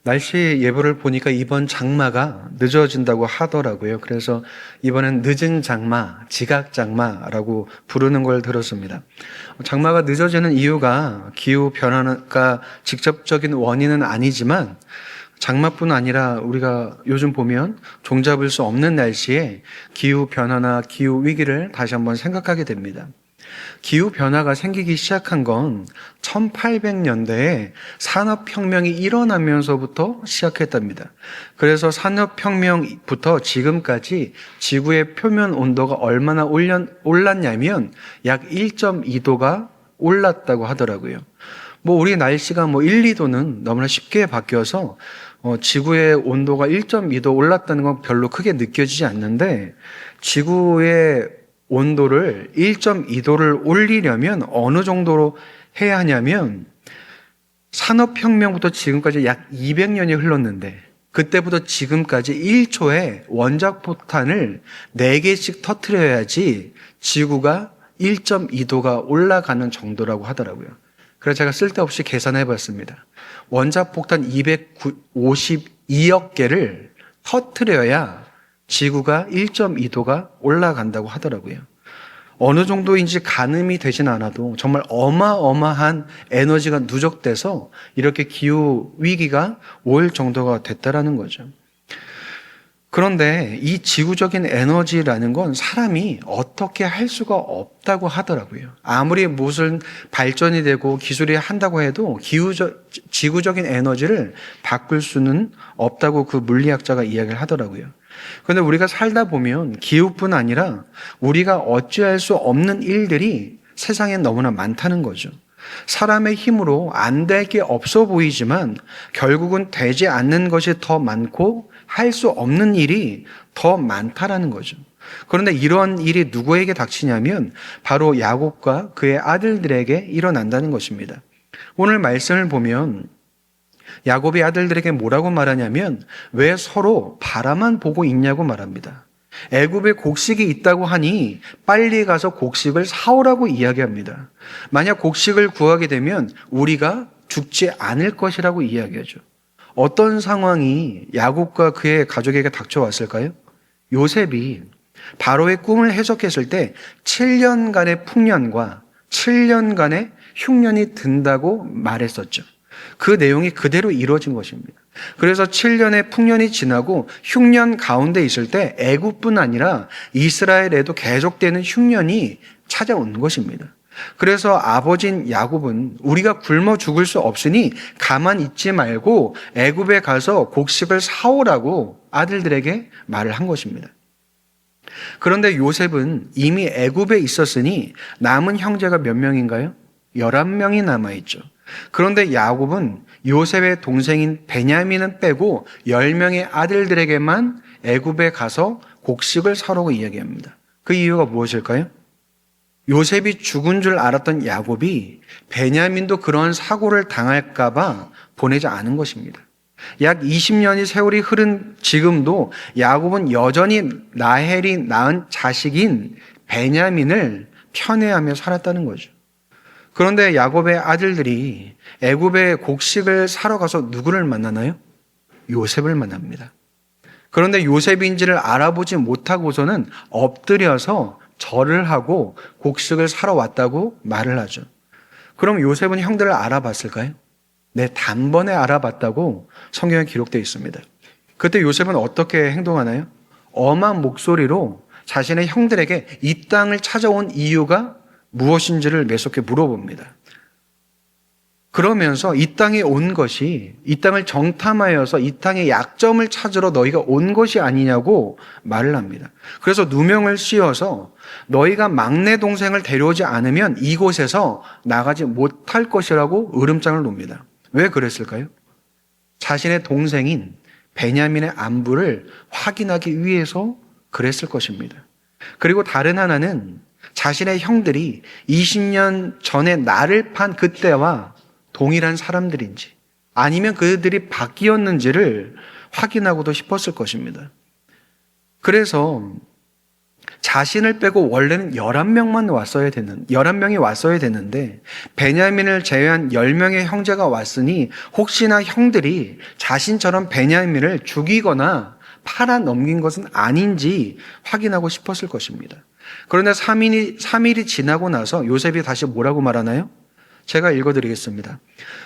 날씨 예보를 보니까 이번 장마가 늦어진다고 하더라고요. 그래서 이번엔 늦은 장마, 지각 장마라고 부르는 걸 들었습니다. 장마가 늦어지는 이유가 기후 변화가 직접적인 원인은 아니지만 장마뿐 아니라 우리가 요즘 보면 종잡을 수 없는 날씨에 기후 변화나 기후 위기를 다시 한번 생각하게 됩니다. 기후 변화가 생기기 시작한 건 1800년대에 산업혁명이 일어나면서부터 시작했답니다. 그래서 산업혁명부터 지금까지 지구의 표면 온도가 얼마나 올랐냐면 약 1.2도가 올랐다고 하더라고요. 우리 날씨가 1, 2도는 너무나 쉽게 바뀌어서 지구의 온도가 1.2도 올랐다는 건 별로 크게 느껴지지 않는데 지구의 온도를 1.2도를 올리려면 어느 정도로 해야 하냐면 산업혁명부터 지금까지 약 200년이 흘렀는데 그때부터 지금까지 1초에 원자폭탄을 4개씩 터뜨려야지 지구가 1.2도가 올라가는 정도라고 하더라고요. 그래서 제가 쓸데없이 계산해 봤습니다. 원자폭탄 252억 개를 터뜨려야 지구가 1.2도가 올라간다고 하더라고요. 어느 정도인지 가늠이 되진 않아도 정말 어마어마한 에너지가 누적돼서 이렇게 기후 위기가 올 정도가 됐다라는 거죠. 그런데 이 지구적인 에너지라는 건 사람이 어떻게 할 수가 없다고 하더라고요. 아무리 무슨 발전이 되고 기술이 한다고 해도 지구적인 에너지를 바꿀 수는 없다고 그 물리학자가 이야기를 하더라고요. 그런데 우리가 살다 보면 기후뿐 아니라 우리가 어찌할 수 없는 일들이 세상에 너무나 많다는 거죠. 사람의 힘으로 안 될 게 없어 보이지만 결국은 되지 않는 것이 더 많고 할 수 없는 일이 더 많다라는 거죠. 그런데 이런 일이 누구에게 닥치냐면 바로 야곱과 그의 아들들에게 일어난다는 것입니다. 오늘 말씀을 보면 야곱의 아들들에게 뭐라고 말하냐면 왜 서로 바라만 보고 있냐고 말합니다. 애굽에 곡식이 있다고 하니 빨리 가서 곡식을 사오라고 이야기합니다. 만약 곡식을 구하게 되면 우리가 죽지 않을 것이라고 이야기하죠. 어떤 상황이 야곱과 그의 가족에게 닥쳐왔을까요? 요셉이 바로의 꿈을 해석했을 때 7년간의 풍년과 7년간의 흉년이 든다고 말했었죠. 그 내용이 그대로 이루어진 것입니다. 그래서 7년의 풍년이 지나고 흉년 가운데 있을 때 애굽뿐 아니라 이스라엘에도 계속되는 흉년이 찾아온 것입니다. 그래서 아버지인 야곱은 우리가 굶어 죽을 수 없으니 가만 있지 말고 애굽에 가서 곡식을 사오라고 아들들에게 말을 한 것입니다. 그런데 요셉은 이미 애굽에 있었으니 남은 형제가 몇 명인가요? 11명이 남아있죠. 그런데 야곱은 요셉의 동생인 베냐민은 빼고 10명의 아들들에게만 애굽에 가서 곡식을 사라고 이야기합니다. 그 이유가 무엇일까요? 요셉이 죽은 줄 알았던 야곱이 베냐민도 그런 사고를 당할까 봐 보내지 않은 것입니다. 약 20년의 세월이 흐른 지금도 야곱은 여전히 라헬이 낳은 자식인 베냐민을 편애하며 살았다는 거죠. 그런데 야곱의 아들들이 애굽에 곡식을 사러 가서 누구를 만나나요? 요셉을 만납니다. 그런데 요셉인지를 알아보지 못하고서는 엎드려서 절을 하고 곡식을 사러 왔다고 말을 하죠. 그럼 요셉은 형들을 알아봤을까요? 네, 단번에 알아봤다고 성경에 기록되어 있습니다. 그때 요셉은 어떻게 행동하나요? 엄한 목소리로 자신의 형들에게 이 땅을 찾아온 이유가 무엇인지를 매섭게 물어봅니다. 그러면서 이 땅에 온 것이, 이 땅을 정탐하여서 이 땅의 약점을 찾으러 너희가 온 것이 아니냐고 말을 합니다. 그래서 누명을 씌워서 너희가 막내 동생을 데려오지 않으면 이곳에서 나가지 못할 것이라고 으름장을 놓습니다. 왜 그랬을까요? 자신의 동생인 베냐민의 안부를 확인하기 위해서 그랬을 것입니다. 그리고 다른 하나는 자신의 형들이 20년 전에 나를 판 그때와 동일한 사람들인지 아니면 그들이 바뀌었는지를 확인하고도 싶었을 것입니다. 그래서 자신을 빼고 원래는 11명이 왔어야 되는데 베냐민을 제외한 10명의 형제가 왔으니 혹시나 형들이 자신처럼 베냐민을 죽이거나 팔아 넘긴 것은 아닌지 확인하고 싶었을 것입니다. 그런데 3일이 지나고 나서 요셉이 다시 뭐라고 말하나요? 제가 읽어드리겠습니다.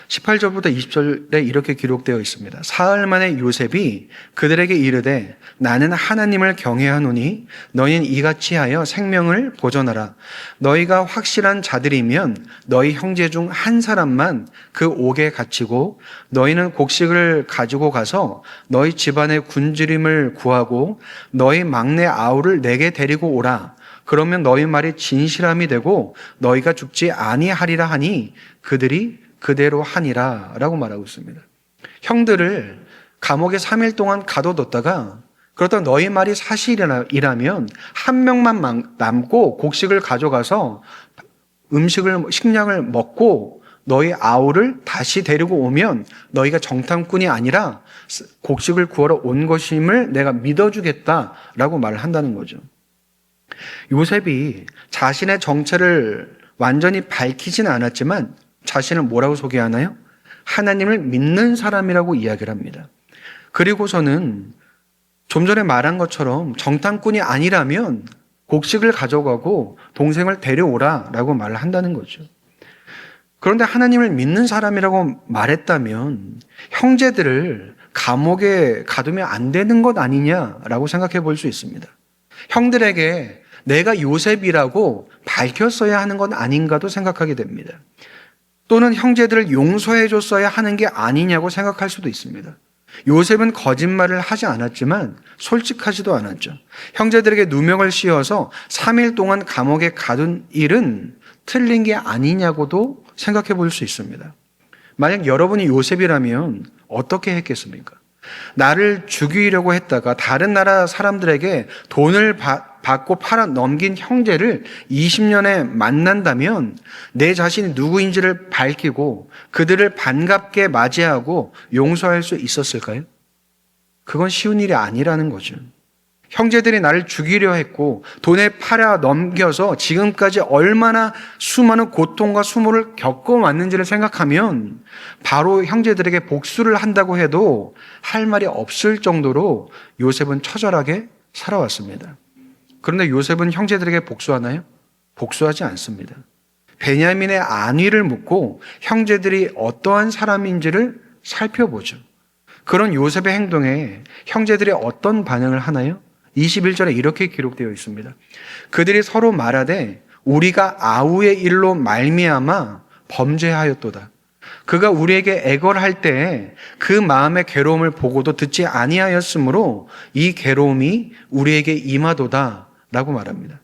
18절부터 20절에 이렇게 기록되어 있습니다. 사흘 만에 요셉이 그들에게 이르되 나는 하나님을 경외하노니 너희는 이같이 하여 생명을 보존하라. 너희가 확실한 자들이면 너희 형제 중 한 사람만 그 옥에 갇히고 너희는 곡식을 가지고 가서 너희 집안의 굶주림을 구하고 너희 막내 아우를 내게 데리고 오라. 그러면 너희 말이 진실함이 되고 너희가 죽지 아니하리라 하니 그들이 그대로 하니라 라고 말하고 있습니다. 형들을 감옥에 3일 동안 가둬뒀다가 그렇다고 너희 말이 사실이라면 한 명만 남고 곡식을 가져가서 식량을 먹고 너희 아우를 다시 데리고 오면 너희가 정탐꾼이 아니라 곡식을 구하러 온 것임을 내가 믿어주겠다라고 말을 한다는 거죠. 요셉이 자신의 정체를 완전히 밝히지는 않았지만 자신을 뭐라고 소개하나요? 하나님을 믿는 사람이라고 이야기를 합니다. 그리고서는 좀 전에 말한 것처럼 정탐꾼이 아니라면 곡식을 가져가고 동생을 데려오라 라고 말을 한다는 거죠. 그런데 하나님을 믿는 사람이라고 말했다면 형제들을 감옥에 가두면 안 되는 것 아니냐라고 생각해 볼 수 있습니다. 형들에게 내가 요셉이라고 밝혔어야 하는 건 아닌가도 생각하게 됩니다. 또는 형제들을 용서해 줬어야 하는 게 아니냐고 생각할 수도 있습니다. 요셉은 거짓말을 하지 않았지만 솔직하지도 않았죠. 형제들에게 누명을 씌워서 3일 동안 감옥에 가둔 일은 틀린 게 아니냐고도 생각해 볼 수 있습니다. 만약 여러분이 요셉이라면 어떻게 했겠습니까? 나를 죽이려고 했다가 다른 나라 사람들에게 돈을 받고 팔아 넘긴 형제를 20년에 만난다면 내 자신이 누구인지를 밝히고 그들을 반갑게 맞이하고 용서할 수 있었을까요? 그건 쉬운 일이 아니라는 거죠. 형제들이 나를 죽이려 했고 돈에 팔아 넘겨서 지금까지 얼마나 수많은 고통과 수모를 겪어왔는지를 생각하면 바로 형제들에게 복수를 한다고 해도 할 말이 없을 정도로 요셉은 처절하게 살아왔습니다. 그런데 요셉은 형제들에게 복수하나요? 복수하지 않습니다. 베냐민의 안위를 묻고 형제들이 어떠한 사람인지를 살펴보죠. 그런 요셉의 행동에 형제들이 어떤 반응을 하나요? 21절에 이렇게 기록되어 있습니다. 그들이 서로 말하되 우리가 아우의 일로 말미암아 범죄하였도다. 그가 우리에게 애걸할 때에 그 마음의 괴로움을 보고도 듣지 아니하였으므로 이 괴로움이 우리에게 임하도다 라고 말합니다.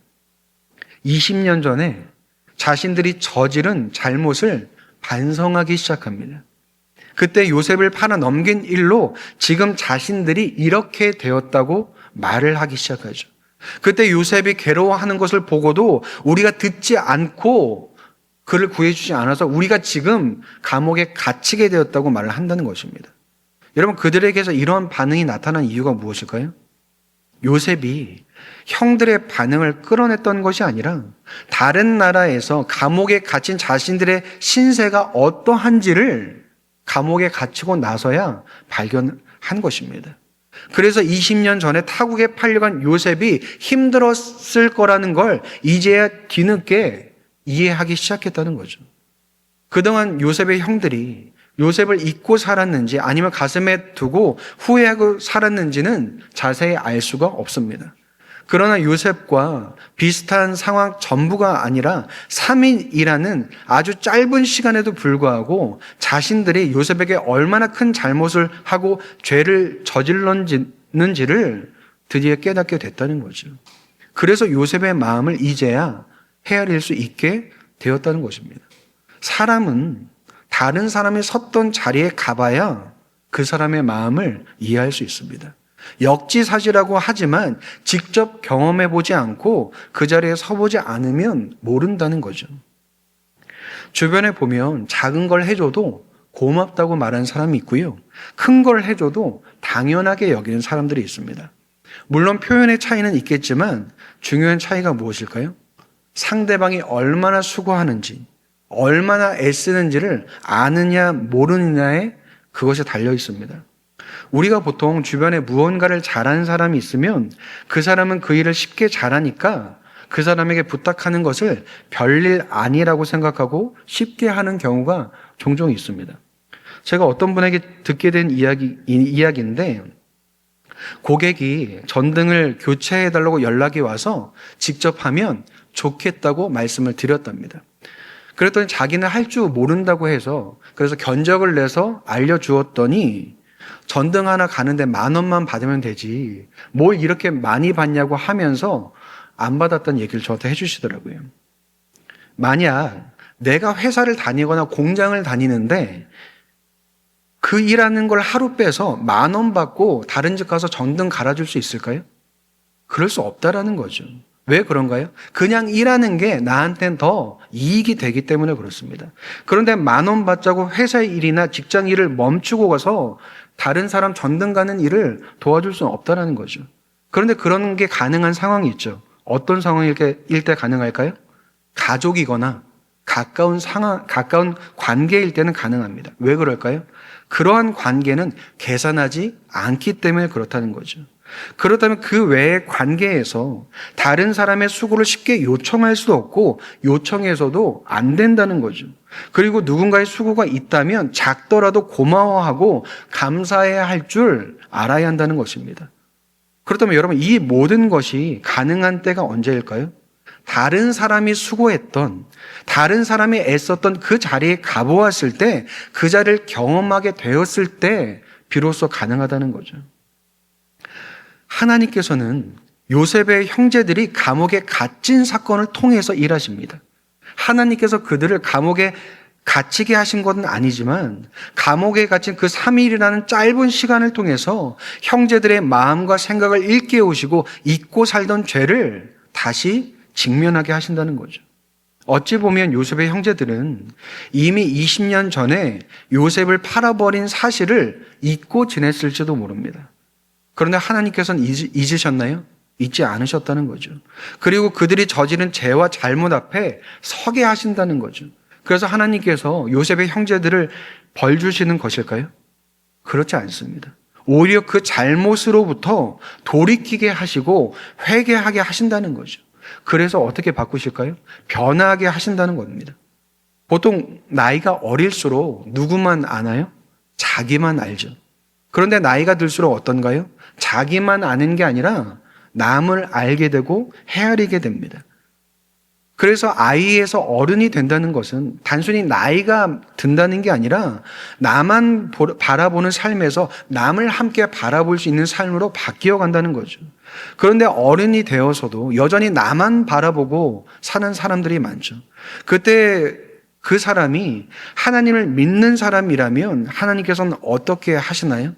20년 전에 자신들이 저지른 잘못을 반성하기 시작합니다. 그때 요셉을 팔아 넘긴 일로 지금 자신들이 이렇게 되었다고 말을 하기 시작하죠. 그때 요셉이 괴로워하는 것을 보고도 우리가 듣지 않고 그를 구해주지 않아서 우리가 지금 감옥에 갇히게 되었다고 말을 한다는 것입니다. 여러분, 그들에게서 이런 반응이 나타난 이유가 무엇일까요? 요셉이 형들의 반응을 끌어냈던 것이 아니라 다른 나라에서 감옥에 갇힌 자신들의 신세가 어떠한지를 감옥에 갇히고 나서야 발견한 것입니다. 그래서 20년 전에 타국에 팔려간 요셉이 힘들었을 거라는 걸 이제야 뒤늦게 이해하기 시작했다는 거죠. 그동안 요셉의 형들이 요셉을 잊고 살았는지 아니면 가슴에 두고 후회하고 살았는지는 자세히 알 수가 없습니다. 그러나 요셉과 비슷한 상황 전부가 아니라 3일이라는 아주 짧은 시간에도 불구하고 자신들이 요셉에게 얼마나 큰 잘못을 하고 죄를 저질렀는지를 드디어 깨닫게 됐다는 거죠. 그래서 요셉의 마음을 이제야 헤아릴 수 있게 되었다는 것입니다. 사람은 다른 사람이 섰던 자리에 가봐야 그 사람의 마음을 이해할 수 있습니다. 역지사지라고 하지만 직접 경험해보지 않고 그 자리에 서보지 않으면 모른다는 거죠. 주변에 보면 작은 걸 해줘도 고맙다고 말하는 사람이 있고요. 큰 걸 해줘도 당연하게 여기는 사람들이 있습니다. 물론 표현의 차이는 있겠지만 중요한 차이가 무엇일까요? 상대방이 얼마나 수고하는지, 얼마나 애쓰는지를 아느냐 모르느냐에 그것이 달려 있습니다. 우리가 보통 주변에 무언가를 잘하는 사람이 있으면 그 사람은 그 일을 쉽게 잘하니까 그 사람에게 부탁하는 것을 별일 아니라고 생각하고 쉽게 하는 경우가 종종 있습니다. 제가 어떤 분에게 듣게 된 이야기인데, 고객이 전등을 교체해달라고 연락이 와서 직접 하면 좋겠다고 말씀을 드렸답니다. 그랬더니 자기는 할 줄 모른다고 해서 그래서 견적을 내서 알려주었더니 전등 하나 가는데 10,000원만 받으면 되지 뭘 이렇게 많이 받냐고 하면서 안 받았다는 얘기를 저한테 해주시더라고요. 만약 내가 회사를 다니거나 공장을 다니는데 그 일하는 걸 하루 빼서 10,000원 받고 다른 집 가서 전등 갈아줄 수 있을까요? 그럴 수 없다라는 거죠. 왜 그런가요? 그냥 일하는 게 나한테는 더 이익이 되기 때문에 그렇습니다. 그런데 10,000원 받자고 회사 일이나 직장 일을 멈추고 가서 다른 사람 전등 가는 일을 도와줄 수는 없다라는 거죠. 그런데 그런 게 가능한 상황이 있죠. 어떤 상황일 때 가능할까요? 가족이거나 가까운 관계일 때는 가능합니다. 왜 그럴까요? 그러한 관계는 계산하지 않기 때문에 그렇다는 거죠. 그렇다면 그 외의 관계에서 다른 사람의 수고를 쉽게 요청할 수도 없고 요청해서도 안 된다는 거죠. 그리고 누군가의 수고가 있다면 작더라도 고마워하고 감사해야 할 줄 알아야 한다는 것입니다. 그렇다면 여러분, 이 모든 것이 가능한 때가 언제일까요? 다른 사람이 수고했던, 다른 사람이 애썼던 그 자리에 가보았을 때, 그 자리를 경험하게 되었을 때 비로소 가능하다는 거죠. 하나님께서는 요셉의 형제들이 감옥에 갇힌 사건을 통해서 일하십니다. 하나님께서 그들을 감옥에 갇히게 하신 것은 아니지만 감옥에 갇힌 그 3일이라는 짧은 시간을 통해서 형제들의 마음과 생각을 일깨우시고 잊고 살던 죄를 다시 직면하게 하신다는 거죠. 어찌 보면 요셉의 형제들은 이미 20년 전에 요셉을 팔아버린 사실을 잊고 지냈을지도 모릅니다. 그런데 하나님께서는 잊으셨나요? 잊지 않으셨다는 거죠. 그리고 그들이 저지른 죄와 잘못 앞에 서게 하신다는 거죠. 그래서 하나님께서 요셉의 형제들을 벌 주시는 것일까요? 그렇지 않습니다. 오히려 그 잘못으로부터 돌이키게 하시고 회개하게 하신다는 거죠. 그래서 어떻게 바꾸실까요? 변하게 하신다는 겁니다. 보통 나이가 어릴수록 누구만 아나요? 자기만 알죠. 그런데 나이가 들수록 어떤가요? 자기만 아는 게 아니라 남을 알게 되고 헤아리게 됩니다. 그래서 아이에서 어른이 된다는 것은 단순히 나이가 든다는 게 아니라 나만 바라보는 삶에서 남을 함께 바라볼 수 있는 삶으로 바뀌어 간다는 거죠. 그런데 어른이 되어서도 여전히 나만 바라보고 사는 사람들이 많죠. 그때 그 사람이 하나님을 믿는 사람이라면 하나님께서는 어떻게 하시나요?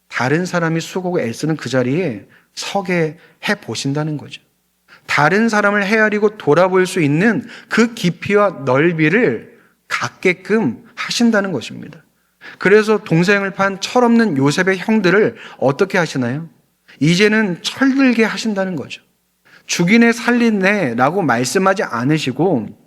다른 사람이 수고하고 애쓰는 그 자리에 서게 해 보신다는 거죠. 다른 사람을 헤아리고 돌아볼 수 있는 그 깊이와 넓이를 갖게끔 하신다는 것입니다. 그래서 동생을 판 철없는 요셉의 형들을 어떻게 하시나요? 이제는 철들게 하신다는 거죠. 죽이네 살리네 라고 말씀하지 않으시고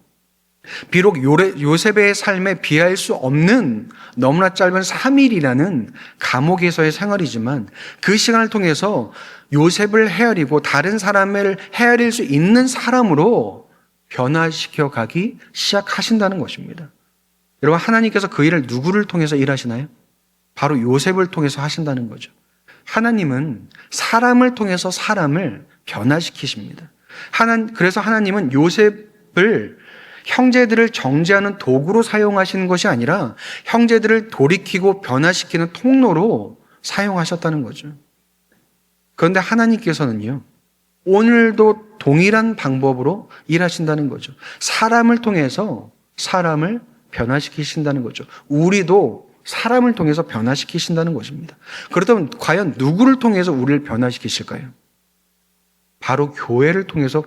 비록 요셉의 삶에 비할 수 없는 너무나 짧은 3일이라는 감옥에서의 생활이지만 그 시간을 통해서 요셉을 헤아리고 다른 사람을 헤아릴 수 있는 사람으로 변화시켜 가기 시작하신다는 것입니다. 여러분, 하나님께서 그 일을 누구를 통해서 일하시나요? 바로 요셉을 통해서 하신다는 거죠. 하나님은 사람을 통해서 사람을 변화시키십니다. 그래서 하나님은 요셉을 형제들을 정죄하는 도구로 사용하시는 것이 아니라 형제들을 돌이키고 변화시키는 통로로 사용하셨다는 거죠. 그런데 하나님께서는요, 오늘도 동일한 방법으로 일하신다는 거죠. 사람을 통해서 사람을 변화시키신다는 거죠. 우리도 사람을 통해서 변화시키신다는 것입니다. 그렇다면 과연 누구를 통해서 우리를 변화시키실까요? 바로 교회를 통해서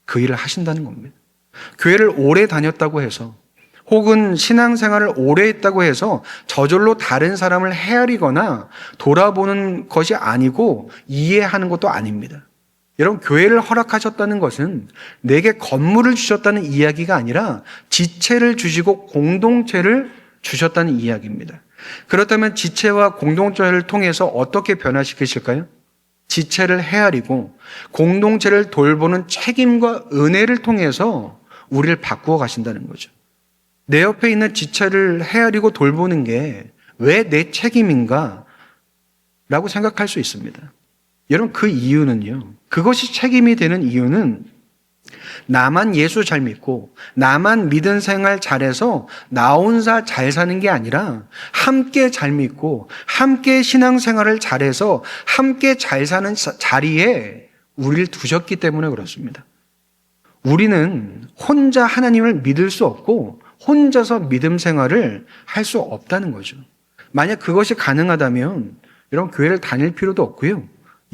그 일을 하신다는 겁니다. 교회를 오래 다녔다고 해서 혹은 신앙생활을 오래 했다고 해서 저절로 다른 사람을 헤아리거나 돌아보는 것이 아니고 이해하는 것도 아닙니다. 여러분, 교회를 허락하셨다는 것은 내게 건물을 주셨다는 이야기가 아니라 지체를 주시고 공동체를 주셨다는 이야기입니다. 그렇다면 지체와 공동체를 통해서 어떻게 변화시키실까요? 지체를 헤아리고 공동체를 돌보는 책임과 은혜를 통해서 우리를 바꾸어 가신다는 거죠. 내 옆에 있는 지체를 헤아리고 돌보는 게 왜 내 책임인가? 라고 생각할 수 있습니다. 여러분, 그 이유는요, 그것이 책임이 되는 이유는 나만 예수 잘 믿고 나만 믿은 생활 잘해서 나 혼자 잘 사는 게 아니라 함께 잘 믿고 함께 신앙생활을 잘해서 함께 잘 사는 자리에 우리를 두셨기 때문에 그렇습니다. 우리는 혼자 하나님을 믿을 수 없고 혼자서 믿음 생활을 할 수 없다는 거죠. 만약 그것이 가능하다면 여러분, 교회를 다닐 필요도 없고요,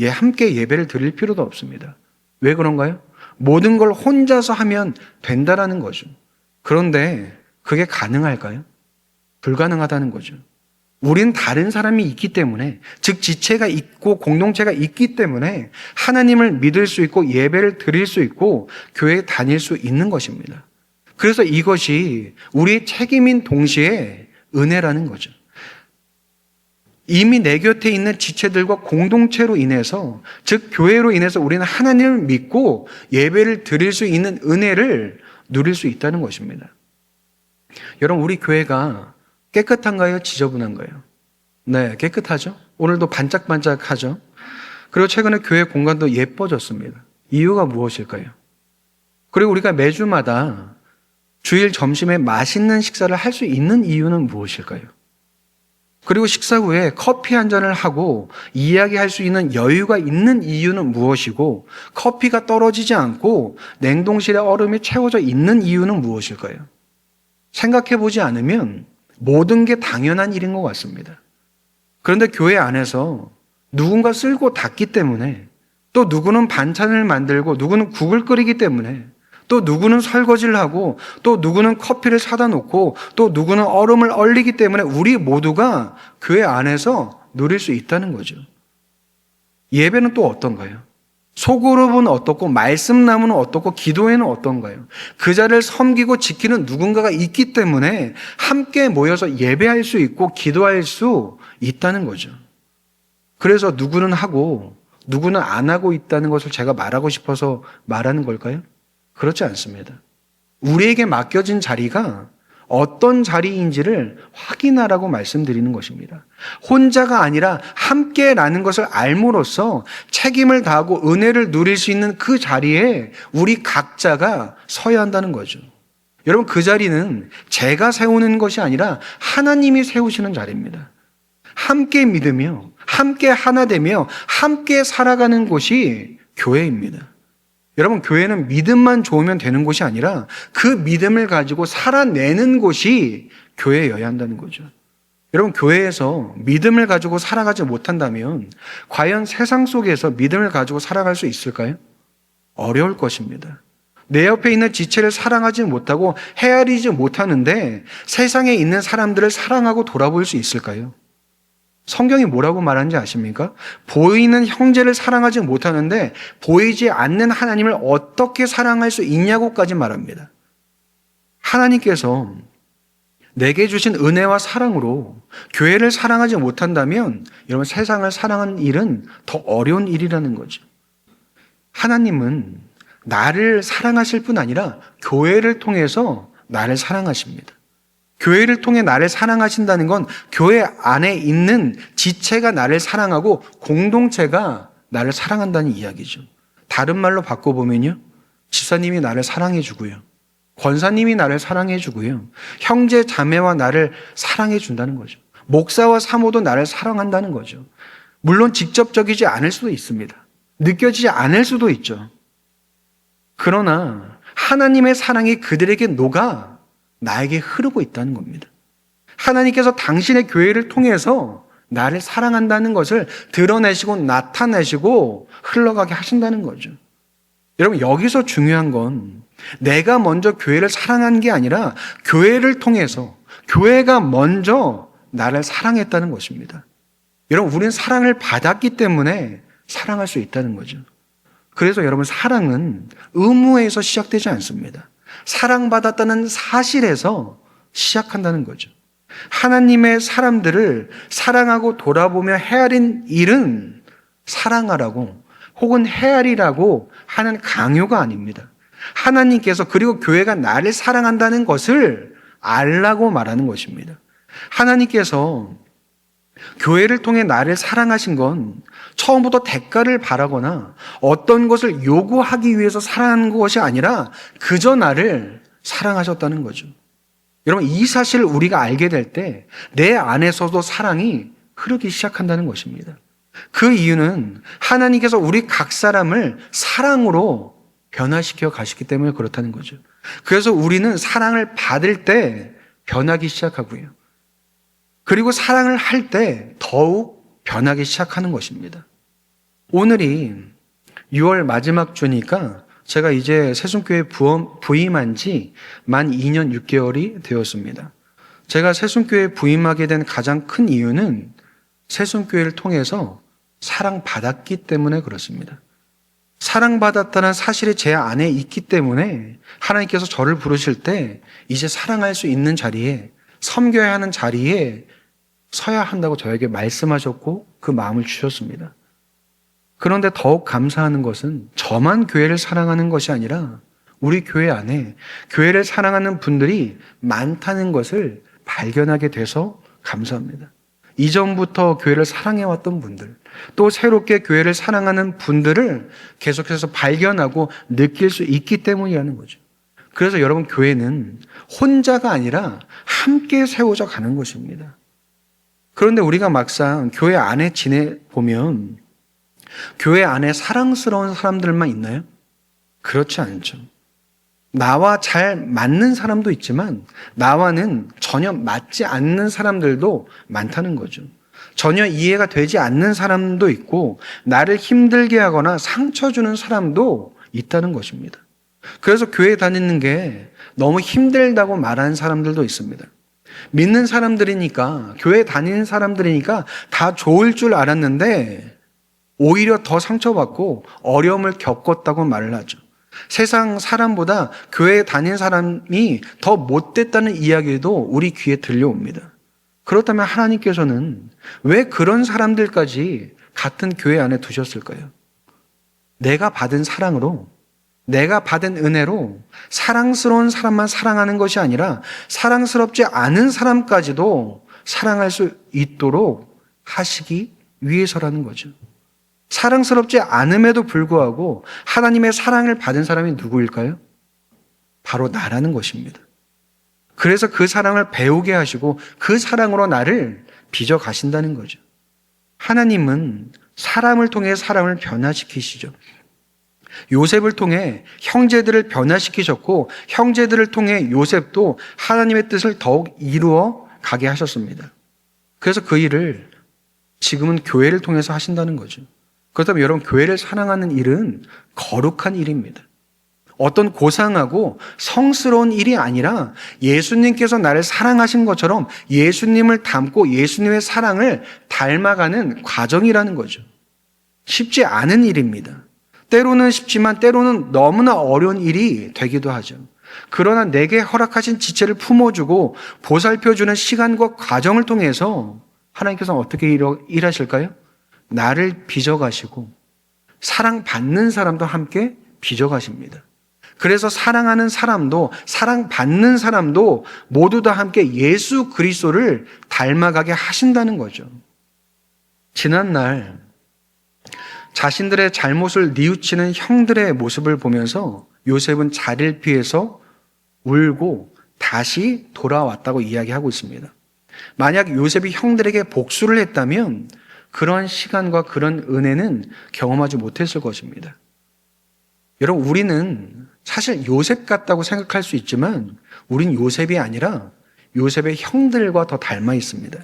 함께 예배를 드릴 필요도 없습니다. 왜 그런가요? 모든 걸 혼자서 하면 된다라는 거죠. 그런데 그게 가능할까요? 불가능하다는 거죠. 우린 다른 사람이 있기 때문에, 즉 지체가 있고 공동체가 있기 때문에 하나님을 믿을 수 있고 예배를 드릴 수 있고 교회에 다닐 수 있는 것입니다. 그래서 이것이 우리의 책임인 동시에 은혜라는 거죠. 이미 내 곁에 있는 지체들과 공동체로 인해서, 즉 교회로 인해서 우리는 하나님을 믿고 예배를 드릴 수 있는 은혜를 누릴 수 있다는 것입니다. 여러분, 우리 교회가 깨끗한가요? 지저분한가요? 네, 깨끗하죠. 오늘도 반짝반짝하죠. 그리고 최근에 교회 공간도 예뻐졌습니다. 이유가 무엇일까요? 그리고 우리가 매주마다 주일 점심에 맛있는 식사를 할 수 있는 이유는 무엇일까요? 그리고 식사 후에 커피 한 잔을 하고 이야기할 수 있는 여유가 있는 이유는 무엇이고, 커피가 떨어지지 않고 냉동실에 얼음이 채워져 있는 이유는 무엇일까요? 생각해 보지 않으면 모든 게 당연한 일인 것 같습니다. 그런데 교회 안에서 누군가 쓸고 닦기 때문에, 또 누구는 반찬을 만들고 누구는 국을 끓이기 때문에, 또 누구는 설거지를 하고 또 누구는 커피를 사다 놓고 또 누구는 얼음을 얼리기 때문에 우리 모두가 교회 안에서 누릴 수 있다는 거죠. 예배는 또 어떤가요? 소그룹은 어떻고 말씀나무는 어떻고 기도회는 어떤가요? 그 자리를 섬기고 지키는 누군가가 있기 때문에 함께 모여서 예배할 수 있고 기도할 수 있다는 거죠. 그래서 누구는 하고 누구는 안 하고 있다는 것을 제가 말하고 싶어서 말하는 걸까요? 그렇지 않습니다. 우리에게 맡겨진 자리가 어떤 자리인지를 확인하라고 말씀드리는 것입니다. 혼자가 아니라 함께라는 것을 알므로써 책임을 다하고 은혜를 누릴 수 있는 그 자리에 우리 각자가 서야 한다는 거죠. 여러분, 그 자리는 제가 세우는 것이 아니라 하나님이 세우시는 자리입니다. 함께 믿으며 함께 하나 되며 함께 살아가는 곳이 교회입니다. 여러분, 교회는 믿음만 좋으면 되는 곳이 아니라 그 믿음을 가지고 살아내는 곳이 교회여야 한다는 거죠. 여러분, 교회에서 믿음을 가지고 살아가지 못한다면 과연 세상 속에서 믿음을 가지고 살아갈 수 있을까요? 어려울 것입니다. 내 옆에 있는 지체를 사랑하지 못하고 헤아리지 못하는데 세상에 있는 사람들을 사랑하고 돌아볼 수 있을까요? 성경이 뭐라고 말하는지 아십니까? 보이는 형제를 사랑하지 못하는데 보이지 않는 하나님을 어떻게 사랑할 수 있냐고까지 말합니다. 하나님께서 내게 주신 은혜와 사랑으로 교회를 사랑하지 못한다면 여러분, 세상을 사랑하는 일은 더 어려운 일이라는 거죠. 하나님은 나를 사랑하실 뿐 아니라 교회를 통해서 나를 사랑하십니다. 교회를 통해 나를 사랑하신다는 건 교회 안에 있는 지체가 나를 사랑하고 공동체가 나를 사랑한다는 이야기죠. 다른 말로 바꿔보면요, 집사님이 나를 사랑해 주고요, 권사님이 나를 사랑해 주고요, 형제 자매와 나를 사랑해 준다는 거죠. 목사와 사모도 나를 사랑한다는 거죠. 물론 직접적이지 않을 수도 있습니다. 느껴지지 않을 수도 있죠. 그러나 하나님의 사랑이 그들에게 녹아 나에게 흐르고 있다는 겁니다. 하나님께서 당신의 교회를 통해서 나를 사랑한다는 것을 드러내시고 나타내시고 흘러가게 하신다는 거죠. 여러분, 여기서 중요한 건 내가 먼저 교회를 사랑한 게 아니라 교회를 통해서 교회가 먼저 나를 사랑했다는 것입니다. 여러분, 우리는 사랑을 받았기 때문에 사랑할 수 있다는 거죠. 그래서 여러분, 사랑은 의무에서 시작되지 않습니다. 사랑받았다는 사실에서 시작한다는 거죠. 하나님의 사람들을 사랑하고 돌아보며 헤아린 일은 사랑하라고 혹은 헤아리라고 하는 강요가 아닙니다. 하나님께서 그리고 교회가 나를 사랑한다는 것을 알라고 말하는 것입니다. 하나님께서 교회를 통해 나를 사랑하신 건 처음부터 대가를 바라거나 어떤 것을 요구하기 위해서 사랑하는 것이 아니라 그저 나를 사랑하셨다는 거죠. 여러분, 이 사실을 우리가 알게 될 때 내 안에서도 사랑이 흐르기 시작한다는 것입니다. 그 이유는 하나님께서 우리 각 사람을 사랑으로 변화시켜 가시기 때문에 그렇다는 거죠. 그래서 우리는 사랑을 받을 때 변하기 시작하고요. 그리고 사랑을 할 때 더욱 변하기 시작하는 것입니다. 오늘이 6월 마지막 주니까 제가 이제 새순교회 부임한 지 만 2년 6개월이 되었습니다. 제가 새순교회에 부임하게 된 가장 큰 이유는 새순교회를 통해서 사랑받았기 때문에 그렇습니다. 사랑받았다는 사실이 제 안에 있기 때문에 하나님께서 저를 부르실 때 이제 사랑할 수 있는 자리에, 섬겨야 하는 자리에 서야 한다고 저에게 말씀하셨고 그 마음을 주셨습니다. 그런데 더욱 감사하는 것은 저만 교회를 사랑하는 것이 아니라 우리 교회 안에 교회를 사랑하는 분들이 많다는 것을 발견하게 돼서 감사합니다. 이전부터 교회를 사랑해왔던 분들, 또 새롭게 교회를 사랑하는 분들을 계속해서 발견하고 느낄 수 있기 때문이라는 거죠. 그래서 여러분, 교회는 혼자가 아니라 함께 세워져 가는 것입니다. 그런데 우리가 막상 교회 안에 지내보면 교회 안에 사랑스러운 사람들만 있나요? 그렇지 않죠. 나와 잘 맞는 사람도 있지만 나와는 전혀 맞지 않는 사람들도 많다는 거죠. 전혀 이해가 되지 않는 사람도 있고 나를 힘들게 하거나 상처 주는 사람도 있다는 것입니다. 그래서 교회 다니는 게 너무 힘들다고 말하는 사람들도 있습니다. 믿는 사람들이니까, 교회 다니는 사람들이니까 다 좋을 줄 알았는데 오히려 더 상처받고 어려움을 겪었다고 말을 하죠. 세상 사람보다 교회에 다닌 사람이 더 못됐다는 이야기도 우리 귀에 들려옵니다. 그렇다면 하나님께서는 왜 그런 사람들까지 같은 교회 안에 두셨을까요? 내가 받은 사랑으로, 내가 받은 은혜로 사랑스러운 사람만 사랑하는 것이 아니라 사랑스럽지 않은 사람까지도 사랑할 수 있도록 하시기 위해서라는 거죠. 사랑스럽지 않음에도 불구하고 하나님의 사랑을 받은 사람이 누구일까요? 바로 나라는 것입니다. 그래서 그 사랑을 배우게 하시고 그 사랑으로 나를 빚어 가신다는 거죠. 하나님은 사람을 통해 사람을 변화시키시죠. 요셉을 통해 형제들을 변화시키셨고 형제들을 통해 요셉도 하나님의 뜻을 더욱 이루어 가게 하셨습니다. 그래서 그 일을 지금은 교회를 통해서 하신다는 거죠. 그렇다면 여러분, 교회를 사랑하는 일은 거룩한 일입니다. 어떤 고상하고 성스러운 일이 아니라 예수님께서 나를 사랑하신 것처럼 예수님을 닮고 예수님의 사랑을 닮아가는 과정이라는 거죠. 쉽지 않은 일입니다. 때로는 쉽지만 때로는 너무나 어려운 일이 되기도 하죠. 그러나 내게 허락하신 지체를 품어주고 보살펴주는 시간과 과정을 통해서 하나님께서는 어떻게 일하실까요? 나를 빚어가시고 사랑받는 사람도 함께 빚어가십니다. 그래서 사랑하는 사람도 사랑받는 사람도 모두 다 함께 예수 그리스도를 닮아가게 하신다는 거죠. 지난날 자신들의 잘못을 뉘우치는 형들의 모습을 보면서 요셉은 자리를 피해서 울고 다시 돌아왔다고 이야기하고 있습니다. 만약 요셉이 형들에게 복수를 했다면 그런 시간과 그런 은혜는 경험하지 못했을 것입니다. 여러분, 우리는 사실 요셉 같다고 생각할 수 있지만 우린 요셉이 아니라 요셉의 형들과 더 닮아 있습니다.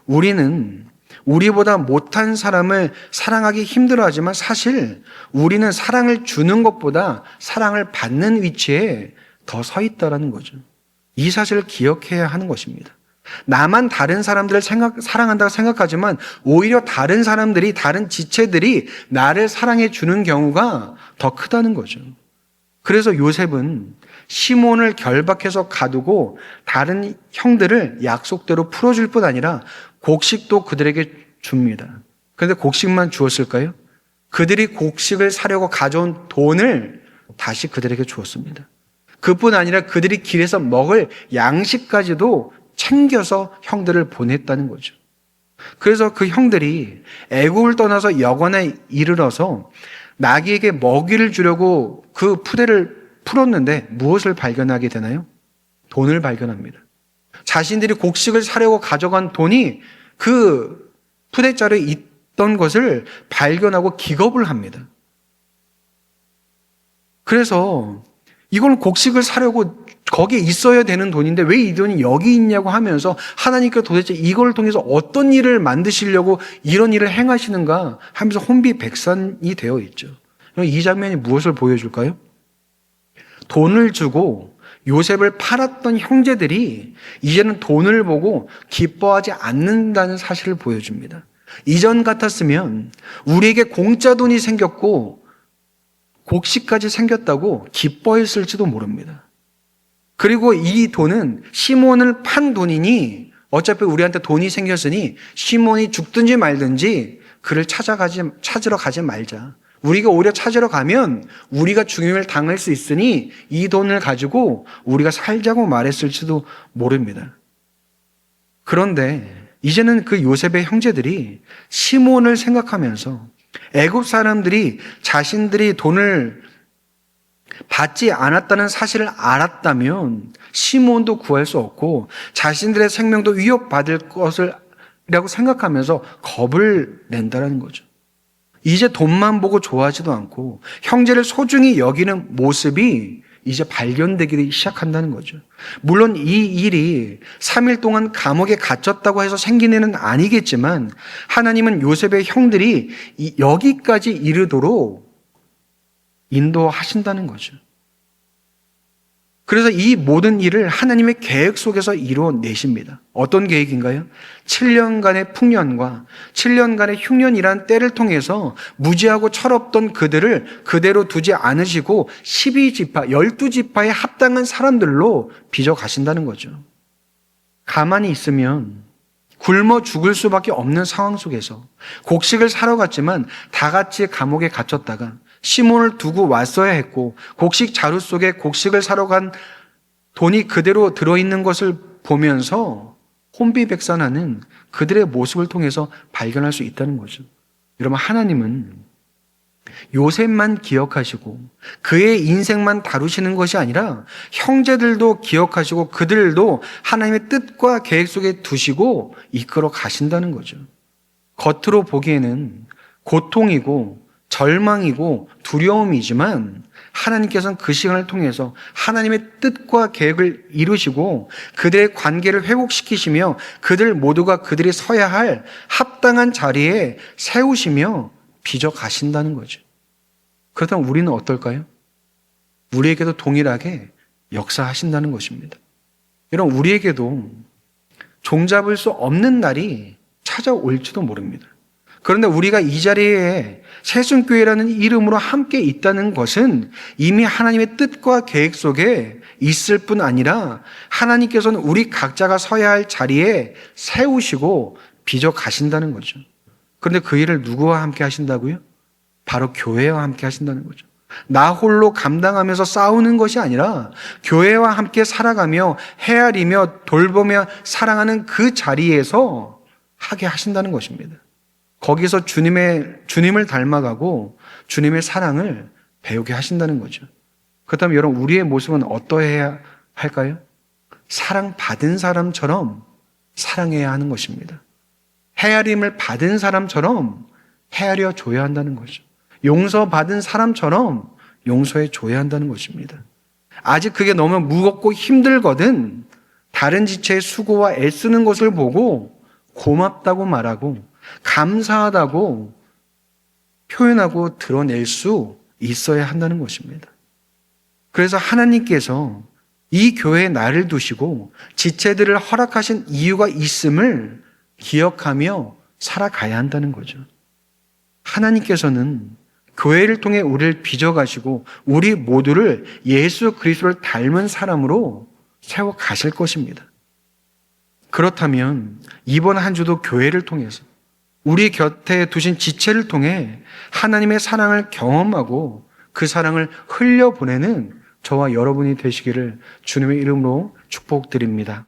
우리는 우리보다 못한 사람을 사랑하기 힘들어하지만 사실 우리는 사랑을 주는 것보다 사랑을 받는 위치에 더 서 있다는 거죠. 이 사실을 기억해야 하는 것입니다. 나만 다른 사람들을 사랑한다고 생각하지만 오히려 다른 사람들이, 다른 지체들이 나를 사랑해 주는 경우가 더 크다는 거죠. 그래서 요셉은 시몬을 결박해서 가두고 다른 형들을 약속대로 풀어줄 뿐 아니라 곡식도 그들에게 줍니다. 그런데 곡식만 주었을까요? 그들이 곡식을 사려고 가져온 돈을 다시 그들에게 주었습니다. 그뿐 아니라 그들이 길에서 먹을 양식까지도 챙겨서 형들을 보냈다는 거죠. 그래서 그 형들이 애국을 떠나서 여관에 이르러서 나귀에게 먹이를 주려고 그 푸대를 풀었는데 무엇을 발견하게 되나요? 돈을 발견합니다. 자신들이 곡식을 사려고 가져간 돈이 그 푸대자루에 있던 것을 발견하고 기겁을 합니다. 그래서 이걸 곡식을 사려고 거기에 있어야 되는 돈인데 왜 이 돈이 여기 있냐고 하면서 하나님께서 도대체 이걸 통해서 어떤 일을 만드시려고 이런 일을 행하시는가 하면서 혼비백산이 되어 있죠. 이 장면이 무엇을 보여줄까요? 돈을 주고 요셉을 팔았던 형제들이 이제는 돈을 보고 기뻐하지 않는다는 사실을 보여줍니다. 이전 같았으면 우리에게 공짜 돈이 생겼고 곡식까지 생겼다고 기뻐했을지도 모릅니다. 그리고 이 돈은 시몬을 판 돈이니 어차피 우리한테 돈이 생겼으니 시몬이 죽든지 말든지 그를 찾으러 가지 말자. 우리가 오히려 찾으러 가면 우리가 죽임을 당할 수 있으니 이 돈을 가지고 우리가 살자고 말했을지도 모릅니다. 그런데 이제는 그 요셉의 형제들이 시몬을 생각하면서 애굽 사람들이 자신들이 돈을 받지 않았다는 사실을 알았다면 시몬도 구할 수 없고 자신들의 생명도 위협받을 것이라고 생각하면서 겁을 낸다는 거죠. 이제 돈만 보고 좋아하지도 않고 형제를 소중히 여기는 모습이 이제 발견되기 시작한다는 거죠. 물론 이 일이 3일 동안 감옥에 갇혔다고 해서 생긴 일은 아니겠지만 하나님은 요셉의 형들이 여기까지 이르도록 인도하신다는 거죠. 그래서 이 모든 일을 하나님의 계획 속에서 이루어내십니다. 어떤 계획인가요? 7년간의 풍년과 7년간의 흉년이란 때를 통해서 무지하고 철없던 그들을 그대로 두지 않으시고 12지파, 12지파에 합당한 사람들로 빚어가신다는 거죠. 가만히 있으면 굶어 죽을 수밖에 없는 상황 속에서 곡식을 사러 갔지만 다 같이 감옥에 갇혔다가 시몬을 두고 왔어야 했고 곡식 자루 속에 곡식을 사러 간 돈이 그대로 들어있는 것을 보면서 혼비백산하는 그들의 모습을 통해서 발견할 수 있다는 거죠. 여러분, 하나님은 요셉만 기억하시고 그의 인생만 다루시는 것이 아니라 형제들도 기억하시고 그들도 하나님의 뜻과 계획 속에 두시고 이끌어 가신다는 거죠. 겉으로 보기에는 고통이고 절망이고 두려움이지만 하나님께서는 그 시간을 통해서 하나님의 뜻과 계획을 이루시고 그들의 관계를 회복시키시며 그들 모두가 그들이 서야 할 합당한 자리에 세우시며 빚어 가신다는 거죠. 그렇다면 우리는 어떨까요? 우리에게도 동일하게 역사하신다는 것입니다. 여러분, 우리에게도 종잡을 수 없는 날이 찾아올지도 모릅니다. 그런데 우리가 이 자리에 새순교회라는 이름으로 함께 있다는 것은 이미 하나님의 뜻과 계획 속에 있을 뿐 아니라 하나님께서는 우리 각자가 서야 할 자리에 세우시고 빚어 가신다는 거죠. 그런데 그 일을 누구와 함께 하신다고요? 바로 교회와 함께 하신다는 거죠. 나 홀로 감당하면서 싸우는 것이 아니라 교회와 함께 살아가며 헤아리며 돌보며 사랑하는 그 자리에서 하게 하신다는 것입니다. 거기서 주님을 닮아가고 주님의 사랑을 배우게 하신다는 거죠. 그렇다면 여러분, 우리의 모습은 어떠해야 할까요? 사랑받은 사람처럼 사랑해야 하는 것입니다. 헤아림을 받은 사람처럼 헤아려 줘야 한다는 거죠. 용서받은 사람처럼 용서해 줘야 한다는 것입니다. 아직 그게 너무 무겁고 힘들거든 다른 지체의 수고와 애쓰는 것을 보고 고맙다고 말하고 감사하다고 표현하고 드러낼 수 있어야 한다는 것입니다. 그래서 하나님께서 이 교회에 나를 두시고 지체들을 허락하신 이유가 있음을 기억하며 살아가야 한다는 거죠. 하나님께서는 교회를 통해 우리를 빚어가시고 우리 모두를 예수 그리스도를 닮은 사람으로 세워 가실 것입니다. 그렇다면 이번 한 주도 교회를 통해서 우리 곁에 두신 지체를 통해 하나님의 사랑을 경험하고 그 사랑을 흘려보내는 저와 여러분이 되시기를 주님의 이름으로 축복드립니다.